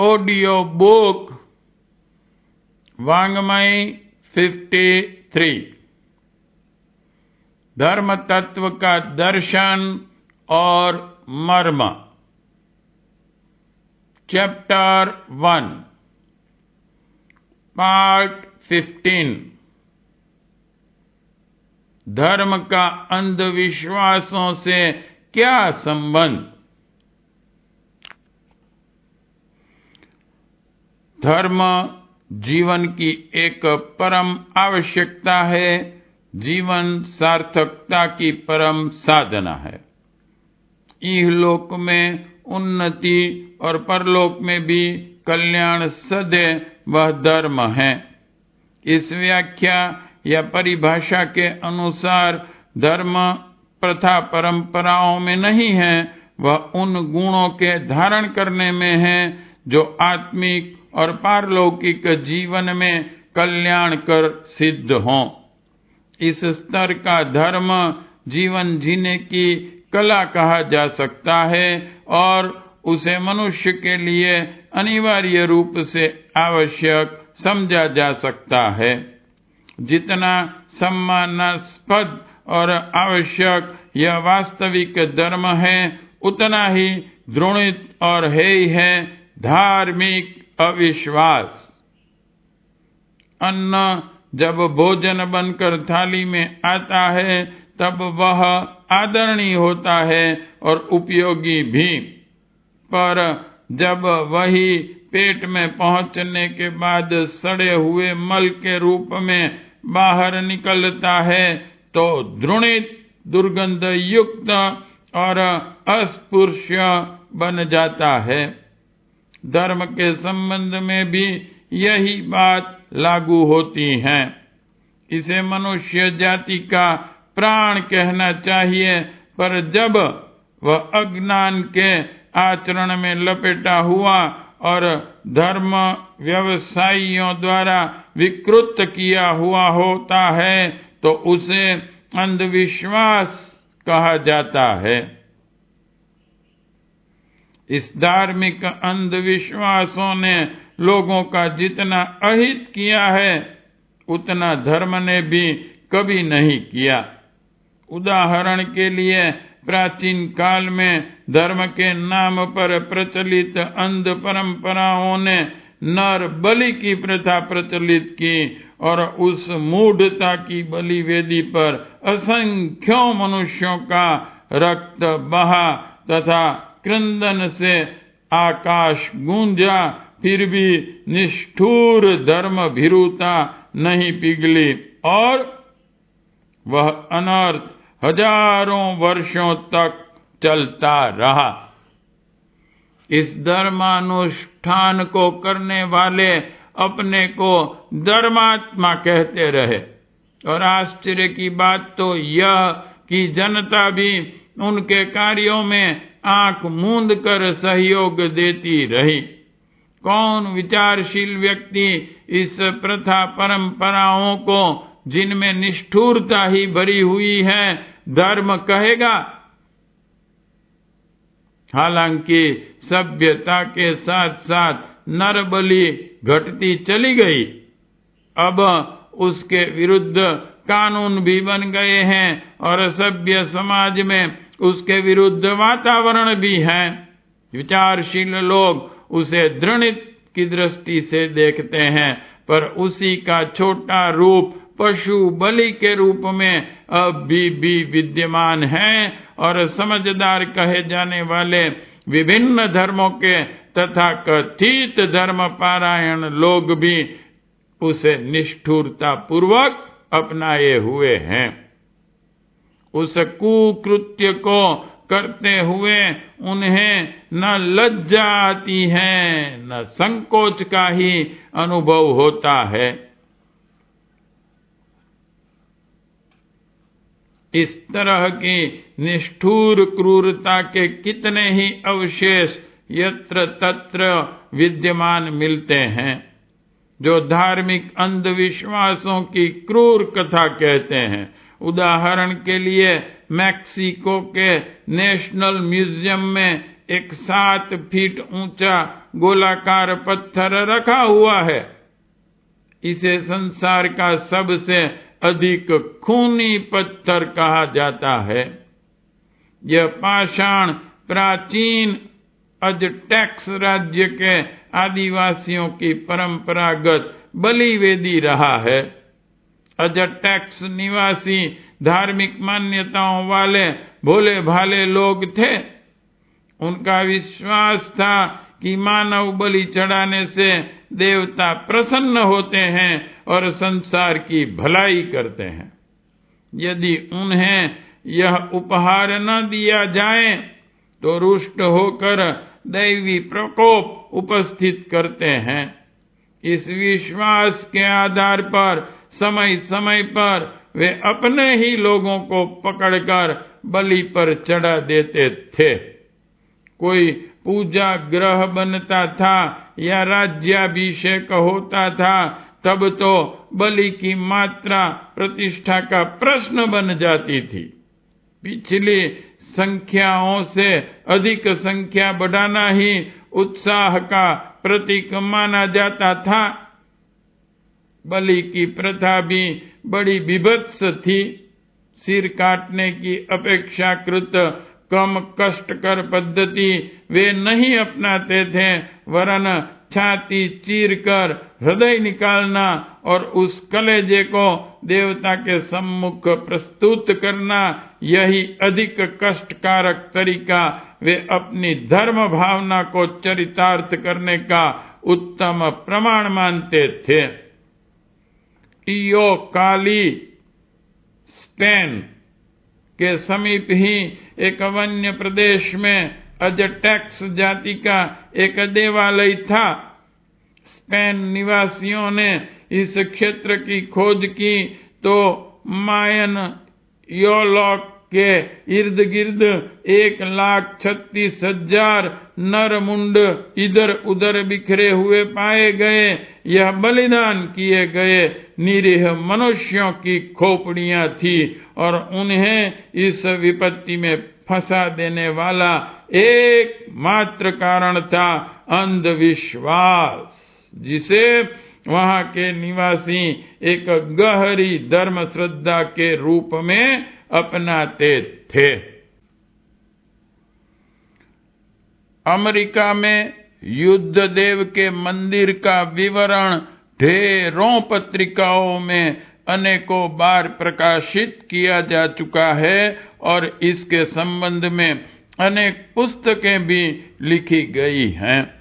Audio book वाङ्मय 53, धर्म तत्व का दर्शन और मर्म, चैप्टर 1, पार्ट 15, धर्म का अंधविश्वासों से क्या संबंध। धर्म जीवन की एक परम आवश्यकता है, जीवन सार्थकता की परम साधना है। इहलोक में उन्नति और परलोक में भी कल्याण सदैव वह धर्म है। इस व्याख्या या परिभाषा के अनुसार धर्म प्रथा परंपराओं में नहीं है, वह उन गुणों के धारण करने में है जो आत्मिक और पारलौकिक जीवन में कल्याण कर सिद्ध हों। इस स्तर का धर्म जीवन जीने की कला कहा जा सकता है और उसे मनुष्य के लिए अनिवार्य रूप से आवश्यक समझा जा सकता है। जितना सम्मानास्पद और आवश्यक यह वास्तविक धर्म है, उतना ही द्रोणित और हेय है धार्मिक अविश्वास। अन्न जब भोजन बनकर थाली में आता है तब वह आदरणीय होता है और उपयोगी भी, पर जब वही पेट में पहुंचने के बाद सड़े हुए मल के रूप में बाहर निकलता है तो द्रुणित, दुर्गंध युक्त और अस्पृश्य बन जाता है। धर्म के संबंध में भी यही बात लागू होती है। इसे मनुष्य जाति का प्राण कहना चाहिए, पर जब वह अज्ञान के आचरण में लपेटा हुआ और धर्म व्यवसायियों द्वारा विकृत किया हुआ होता है तो उसे अंधविश्वास कहा जाता है। इस धार्मिक अंधविश्वासों ने लोगों का जितना अहित किया है, उतना धर्म ने भी कभी नहीं किया। उदाहरण के लिए प्राचीन काल में धर्म के नाम पर प्रचलित अंध परंपराओं ने नर बलि की प्रथा प्रचलित की और उस मूढ़ता की बलि वेदी पर असंख्यों मनुष्यों का रक्त बहा तथा क्रंदन से आकाश गूंजा, फिर भी निष्ठुर धर्म भीरुता नहीं पिघली और वह अनर्थ हजारों वर्षों तक चलता रहा। इस धर्मानुष्ठान को करने वाले अपने को धर्मात्मा कहते रहे और आश्चर्य की बात तो यह कि जनता भी उनके कार्यों में आंख मूंद कर सहयोग देती रही। कौन विचारशील व्यक्ति इस प्रथा परंपराओं को, जिनमें निष्ठुरता ही भरी हुई है, धर्म कहेगा? हालांकि सभ्यता के साथ साथ नरबलि घटती चली गई, अब उसके विरुद्ध कानून भी बन गए हैं और सभ्य समाज में उसके विरुद्ध वातावरण भी है। विचारशील लोग उसे घृणित की दृष्टि से देखते हैं, पर उसी का छोटा रूप पशु बलि के रूप में अब भी विद्यमान है और समझदार कहे जाने वाले विभिन्न धर्मों के तथा कथित धर्म पारायण लोग भी उसे निष्ठुरता पूर्वक अपनाए हुए हैं। उस कुकृत्य को करते हुए उन्हें न लज्जा आती है न संकोच का ही अनुभव होता है। इस तरह की निष्ठुर क्रूरता के कितने ही अवशेष यत्र तत्र विद्यमान मिलते हैं, जो धार्मिक अंधविश्वासों की क्रूर कथा कहते हैं। उदाहरण के लिए मैक्सिको के नेशनल म्यूजियम में एक 7 फीट ऊंचा गोलाकार पत्थर रखा हुआ है। इसे संसार का सबसे अधिक खूनी पत्थर कहा जाता है। यह पाषाण प्राचीन अजटेक्स राज्य के आदिवासियों की परंपरागत बलि वेदी रहा है। अजटेक्स निवासी धार्मिक मान्यताओं वाले भोले भाले लोग थे। उनका विश्वास था कि मानव बलि चढ़ाने से देवता प्रसन्न होते हैं और संसार की भलाई करते हैं। यदि उन्हें यह उपहार न दिया जाए तो रुष्ट होकर दैवी प्रकोप उपस्थित करते हैं। इस विश्वास के आधार पर समय समय पर वे अपने ही लोगों को पकड़कर बलि पर चढ़ा देते थे। कोई पूजा ग्रह बनता था या राज्याभिषेक होता था, तब तो बलि की मात्रा प्रतिष्ठा का प्रश्न बन जाती थी। पिछली संख्याओं से अधिक संख्या बढ़ाना ही उत्साह का प्रतीक माना जाता था। बलि की प्रथा भी बड़ी विभत्स थी। सिर काटने की अपेक्षाकृत कम कष्टकर पद्धति वे नहीं अपनाते थे, वरन छाती चीरकर हृदय निकालना और उस कलेजे को देवता के सम्मुख प्रस्तुत करना, यही अधिक कष्टकारक तरीका वे अपनी धर्म भावना को चरितार्थ करने का उत्तम प्रमाण मानते थे। टियो काली स्पेन के समीप ही एक वन्य प्रदेश में अजटेक्स जाति का एक देवालय था। स्पेन निवासियों ने इस क्षेत्र की खोज की तो मायन योलॉक के इर्द गिर्द 1,36,000 नर मुंड इधर उधर बिखरे हुए पाए गए। यह बलिदान किए गए निरीह मनुष्यों की खोपड़ियां थी और उन्हें इस विपत्ति में फंसा देने वाला एकमात्र कारण था अंधविश्वास, जिसे वहां के निवासी एक गहरी धर्म श्रद्धा के रूप में अपनाते थे। अमेरिका में युद्ध देव के मंदिर का विवरण ढेरों पत्रिकाओं में अनेकों बार प्रकाशित किया जा चुका है और इसके संबंध में अनेक पुस्तकें भी लिखी गई हैं।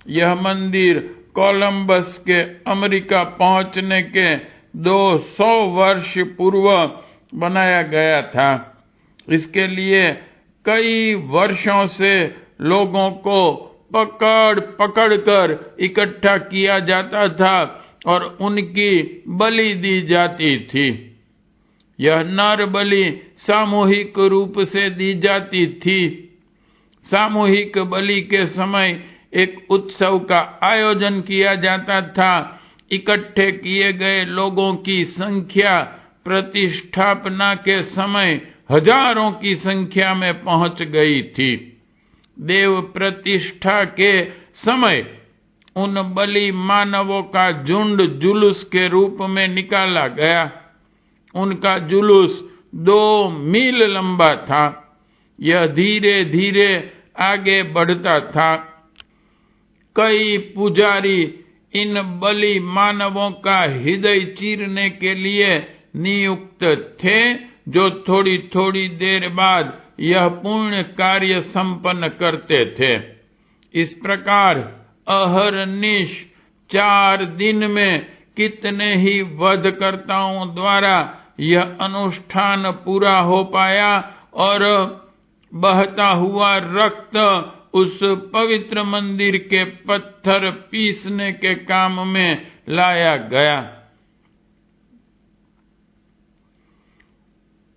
यह मंदिर कोलंबस के अमेरिका पहुंचने के 200 वर्ष पूर्व बनाया गया था। इसके लिए कई वर्षों से लोगों को पकड़ पकड़ कर इकट्ठा किया जाता था और उनकी बलि दी जाती थी। यह नर बलि सामूहिक रूप से दी जाती थी। सामूहिक बलि के समय एक उत्सव का आयोजन किया जाता था। इकट्ठे किए गए लोगों की संख्या प्रतिष्ठापना के समय हजारों की संख्या में पहुंच गई थी। देव प्रतिष्ठा के समय उन बलि मानवों का झुंड जुलूस के रूप में निकाला गया। उनका जुलूस 2 मील लंबा था। यह धीरे धीरे आगे बढ़ता था। कई पुजारी इन बलि मानवों का हृदय चीरने के लिए नियुक्त थे, जो थोड़ी थोड़ी देर बाद यह पुण्य कार्य संपन्न करते थे। इस प्रकार अहरनिश 4 दिन में कितने ही वधकर्ताओं द्वारा यह अनुष्ठान पूरा हो पाया और बहता हुआ रक्त उस पवित्र मंदिर के पत्थर पीसने के काम में लाया गया।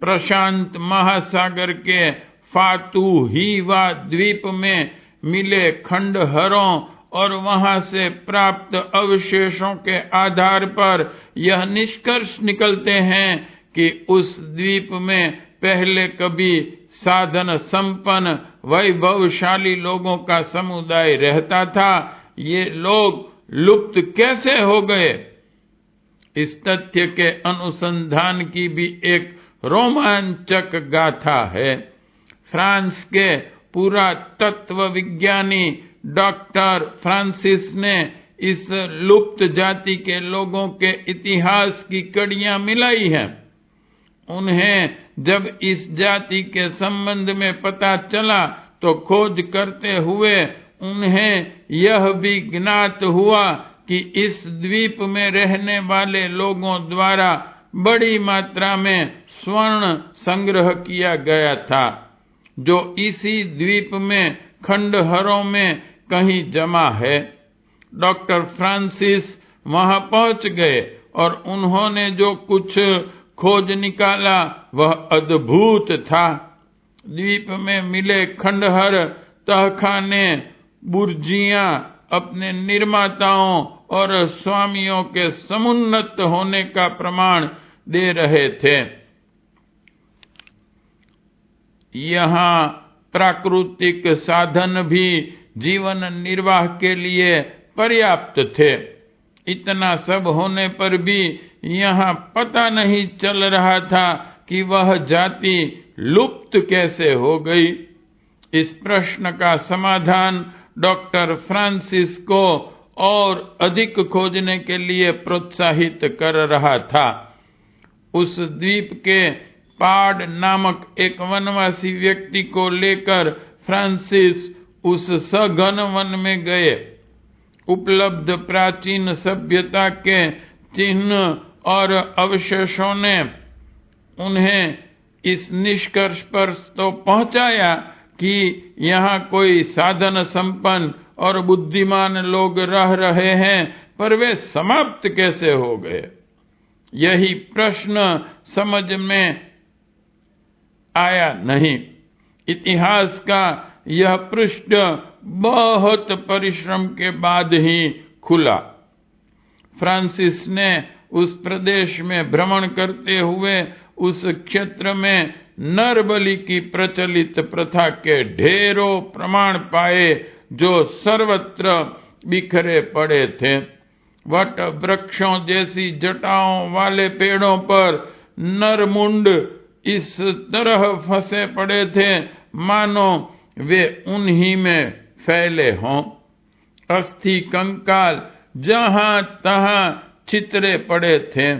प्रशांत महासागर के फातूहीवा द्वीप में मिले खंडहरों और वहां से प्राप्त अवशेषों के आधार पर यह निष्कर्ष निकलते हैं कि उस द्वीप में पहले कभी साधन संपन्न वैभवशाली लोगों का समुदाय रहता था, ये लोग लुप्त कैसे हो गए? इस तथ्य के अनुसंधान की भी एक रोमांचक गाथा है। फ्रांस के पुरातत्व विज्ञानी डॉक्टर फ्रांसिस ने इस लुप्त जाति के लोगों के इतिहास की कड़ियां मिलाई हैं। उन्हें जब इस जाति के संबंध में पता चला तो खोज करते हुए उन्हें यह भी ज्ञात हुआ कि इस द्वीप में रहने वाले लोगों द्वारा बड़ी मात्रा में स्वर्ण संग्रह किया गया था, जो इसी द्वीप में खंडहरों में कहीं जमा है। डॉक्टर फ्रांसिस वहां पहुंच गए और उन्होंने जो कुछ खोज निकाला वह अद्भुत था। द्वीप में मिले खंडहर, तहखाने, बुर्जियां अपने निर्माताओं और स्वामियों के समुन्नत होने का प्रमाण दे रहे थे। यहाँ प्राकृतिक साधन भी जीवन निर्वाह के लिए पर्याप्त थे। इतना सब होने पर भी यहाँ पता नहीं चल रहा था कि वह जाति लुप्त कैसे हो गई। इस प्रश्न का समाधान डॉक्टर फ्रांसिस को और अधिक खोजने के लिए प्रोत्साहित कर रहा था। उस द्वीप के पाड नामक एक वनवासी व्यक्ति को लेकर फ्रांसिस उस सघन वन में गए। उपलब्ध प्राचीन सभ्यता के चिन्ह और अवशेषों ने उन्हें इस निष्कर्ष पर तो पहुंचाया कि यहाँ कोई साधन संपन्न और बुद्धिमान लोग रह रहे हैं, पर वे समाप्त कैसे हो गए? यही प्रश्न समझ में आया नहीं। इतिहास का यह पृष्ठ बहुत परिश्रम के बाद ही खुला। फ्रांसिस ने उस प्रदेश में भ्रमण करते हुए उस क्षेत्र में नरबलि की प्रचलित प्रथा के ढेरों प्रमाण पाए, जो सर्वत्र बिखरे पड़े थे। वट वृक्षों जैसी जटाओं वाले पेड़ों पर नरमुंड इस तरह फंसे पड़े थे मानो वे उन्हीं में फैले हों। अस्थि कंकाल जहां तहां छितरे पड़े थे।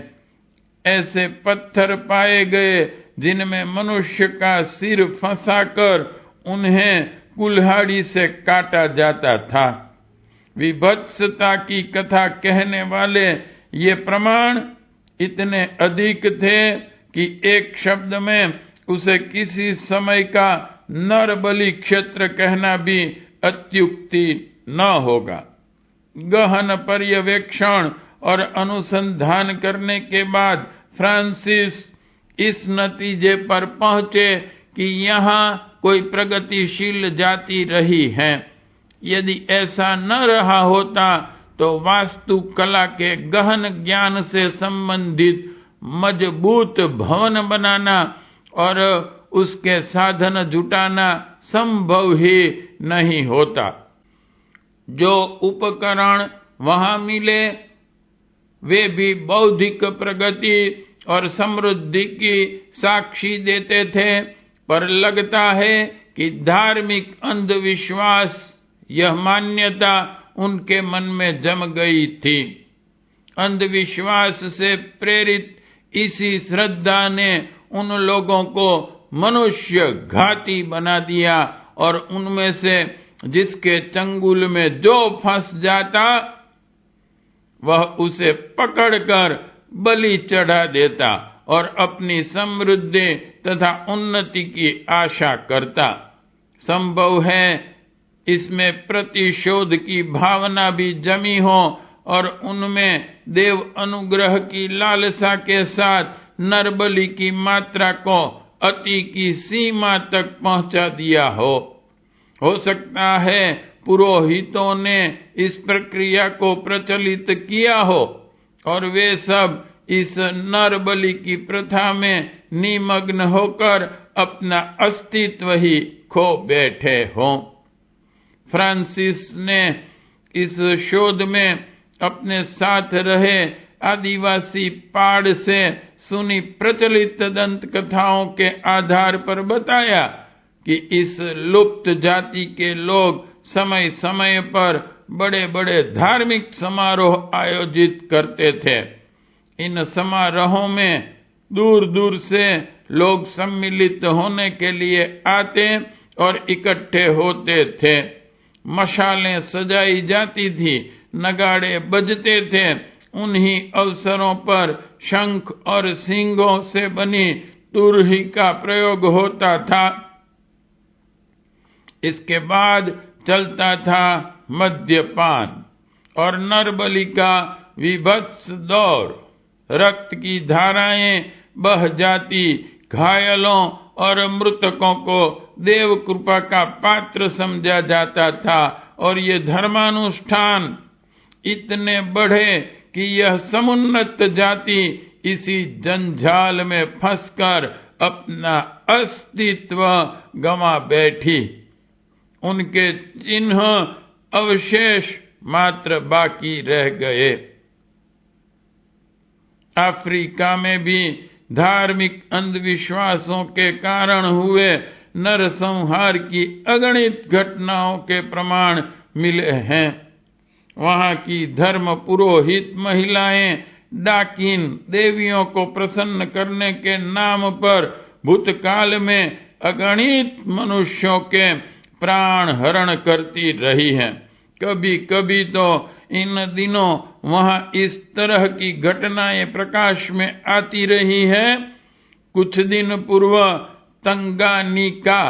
ऐसे पत्थर पाए गए जिनमें मनुष्य का सिर फंसाकर उन्हें कुल्हाड़ी से काटा जाता था। विभत्सता की कथा कहने वाले ये प्रमाण इतने अधिक थे कि एक शब्द में उसे किसी समय का नरबलि क्षेत्र कहना भी अत्युक्ति न होगा। गहन पर्यवेक्षण और अनुसंधान करने के बाद फ्रांसिस इस नतीजे पर पहुंचे कि यहाँ कोई प्रगतिशील जाति रही है। यदि ऐसा न रहा होता तो वास्तुकला के गहन ज्ञान से संबंधित मजबूत भवन बनाना और उसके साधन जुटाना संभव ही नहीं होता। जो उपकरण वहां मिले वे भी बौद्धिक प्रगति और समृद्धि की साक्षी देते थे, पर लगता है कि धार्मिक अंधविश्वास यह मान्यता उनके मन में जम गई थी। अंधविश्वास से प्रेरित इसी श्रद्धा ने उन लोगों को मनुष्य घाती बना दिया और उनमें से जिसके चंगुल में जो फंस जाता वह उसे पकड़कर बलि चढ़ा देता और अपनी समृद्धि तथा उन्नति की आशा करता। संभव है इसमें प्रतिशोध की भावना भी जमी हो और उनमें देव अनुग्रह की लालसा के साथ नरबलि की मात्रा को अति की सीमा तक पहुंचा दिया हो सकता है पुरोहितों ने इस प्रक्रिया को प्रचलित किया हो और वे सब इस नरबलि की प्रथा में निमग्न होकर अपना अस्तित्व ही खो बैठे हों। फ्रांसिस ने इस शोध में अपने साथ रहे आदिवासी पाड़ से सुनी प्रचलित दंत कथाओं के आधार पर बताया कि इस लुप्त जाति के लोग समय समय पर बड़े बड़े धार्मिक समारोह आयोजित करते थे। इन समारोहों में दूर दूर से लोग सम्मिलित होने के लिए आते और इकट्ठे होते थे। मशालें सजाई जाती थी, नगाड़े बजते थे। उन्हीं अवसरों पर शंख और सींगों से बनी तुरही का प्रयोग होता था। इसके बाद चलता था मद्यपान और नरबलि का विभत्स दौर। रक्त की धाराएं बह जाती, घायलों और मृतकों को देव कृपा का पात्र समझा जाता था और ये धर्मानुष्ठान इतने बढ़े कि यह समुन्नत जाति इसी जंजाल में फंसकर अपना अस्तित्व गंवा बैठी। उनके चिन्ह अवशेष मात्र बाकी रह गए। अफ्रीका में भी धार्मिक अंधविश्वासों के कारण हुए नरसंहार की अगणित घटनाओं के प्रमाण मिले हैं। वहां की धर्म पुरोहित महिलाएं डाकिन देवियों को प्रसन्न करने के नाम पर भूतकाल में अगणित मनुष्यों के प्राण हरण करती रही हैं। कभी कभी तो इन दिनों वहां इस तरह की घटनाएं प्रकाश में आती रही है। कुछ दिन पूर्व तंगानिका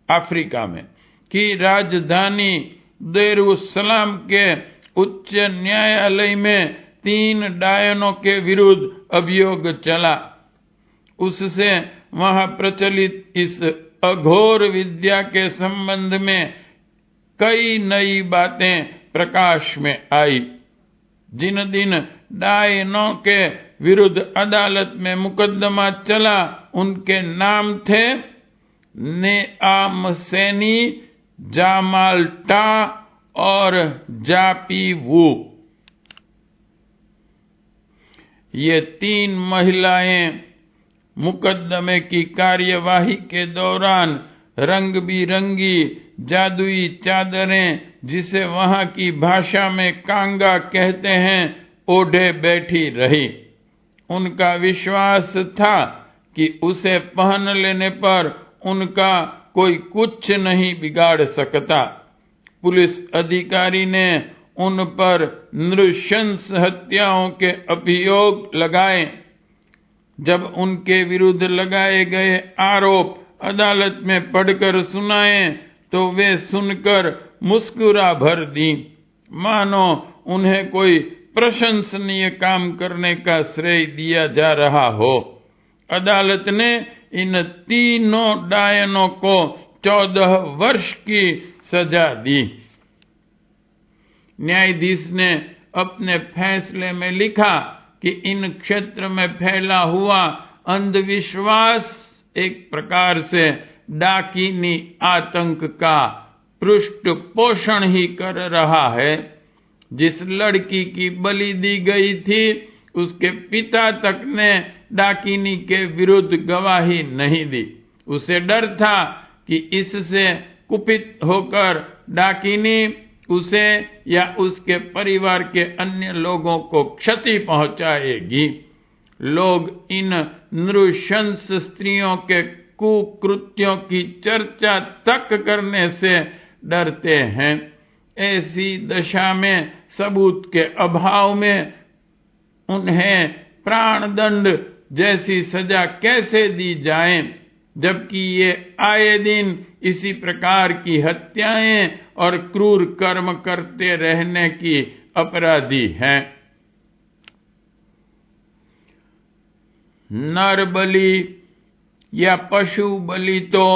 अफ्रीका में की राजधानी देरुसलाम के उच्च न्यायालय में 3 डायनों के विरुद्ध अभियोग चला। उससे वहां प्रचलित इस अघोर विद्या के संबंध में कई नई बातें प्रकाश में आई। जिन दिन डायनों के विरुद्ध अदालत में मुकदमा चला उनके नाम थे नेआमसेनी, जामाल्टा और जापीवू। ये 3 महिलाएं मुकदमे की कार्यवाही के दौरान रंग बिरंगी जादुई चादरें, जिसे वहां की भाषा में कांगा कहते हैं, ओढ़े बैठी रही। उनका विश्वास था कि उसे पहन लेने पर उनका कोई कुछ नहीं बिगाड़ सकता। पुलिस अधिकारी ने उन पर नृशंस हत्याओं के अभियोग लगाए। जब उनके विरुद्ध लगाए गए आरोप अदालत में पढ़कर सुनाए तो वे सुनकर मुस्कुरा भर दी, मानो उन्हें कोई प्रशंसनीय काम करने का श्रेय दिया जा रहा हो। अदालत ने इन 3 डायनों को 14 वर्ष की सजा दी। न्यायाधीश ने अपने फैसले में लिखा कि इन क्षेत्र में फैला हुआ अंधविश्वास एक प्रकार से डाकिनी आतंक का पृष्ठपोषण ही कर रहा है। जिस लड़की की बलि दी गई थी उसके पिता तक ने डाकिनी के विरुद्ध गवाही नहीं दी। उसे डर था कि इससे कुपित होकर डाकिनी उसे या उसके परिवार के अन्य लोगों को क्षति पहुंचाएगी। लोग इन नृशंस स्त्रियों के कुकृत्यों की चर्चा तक करने से डरते हैं। ऐसी दशा में सबूत के अभाव में उन्हें प्राणदंड जैसी सजा कैसे दी जाए, जबकि ये आए दिन इसी प्रकार की हत्याएं और क्रूर कर्म करते रहने की अपराधी हैं। नर बलि या पशु बलि तो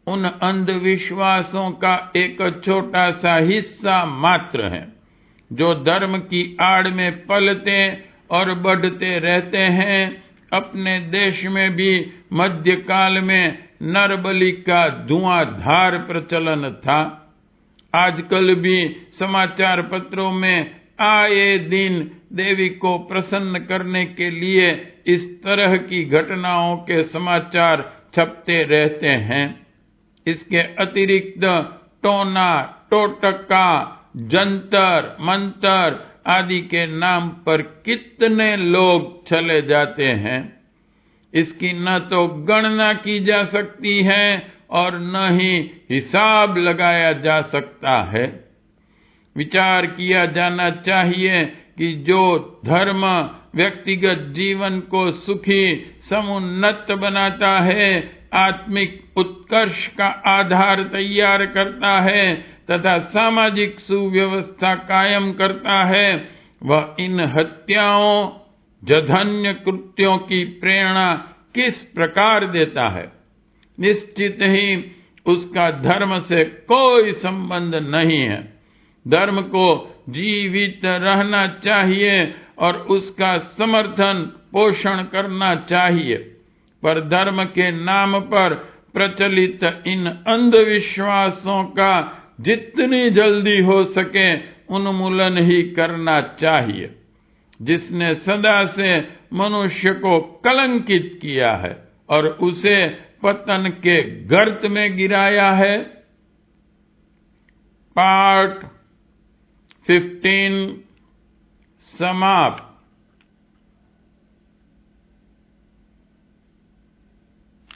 उन अंधविश्वासों का एक छोटा सा हिस्सा मात्र है जो धर्म की आड़ में पलते और बढ़ते रहते हैं अपने देश में भी मध्यकाल में नरबलि का धुआंधार प्रचलन था। आजकल भी समाचार पत्रों में आए दिन देवी को प्रसन्न करने के लिए इस तरह की घटनाओं के समाचार छपते रहते हैं। इसके अतिरिक्त टोना, टोटका, जंतर मंतर आदि के नाम पर कितने लोग चले जाते हैं। इसकी न तो गणना की जा सकती है और न ही हिसाब लगाया जा सकता है। विचार किया जाना चाहिए कि जो धर्म व्यक्तिगत जीवन को सुखी समुन्नत बनाता है, आत्मिक उत्कर्ष का आधार तैयार करता है तथा सामाजिक सुव्यवस्था कायम करता है, वह इन हत्याओं, जघन्य कृत्यों की प्रेरणा किस प्रकार देता है। निश्चित ही उसका धर्म से कोई संबंध नहीं है। धर्म को जीवित रहना चाहिए और उसका समर्थन पोषण करना चाहिए, पर धर्म के नाम पर प्रचलित इन अंधविश्वासों का जितनी जल्दी हो सके उन्मूलन ही करना चाहिए, जिसने सदा से मनुष्य को कलंकित किया है और उसे पतन के गर्त में गिराया है। पार्ट 15 समाप्त।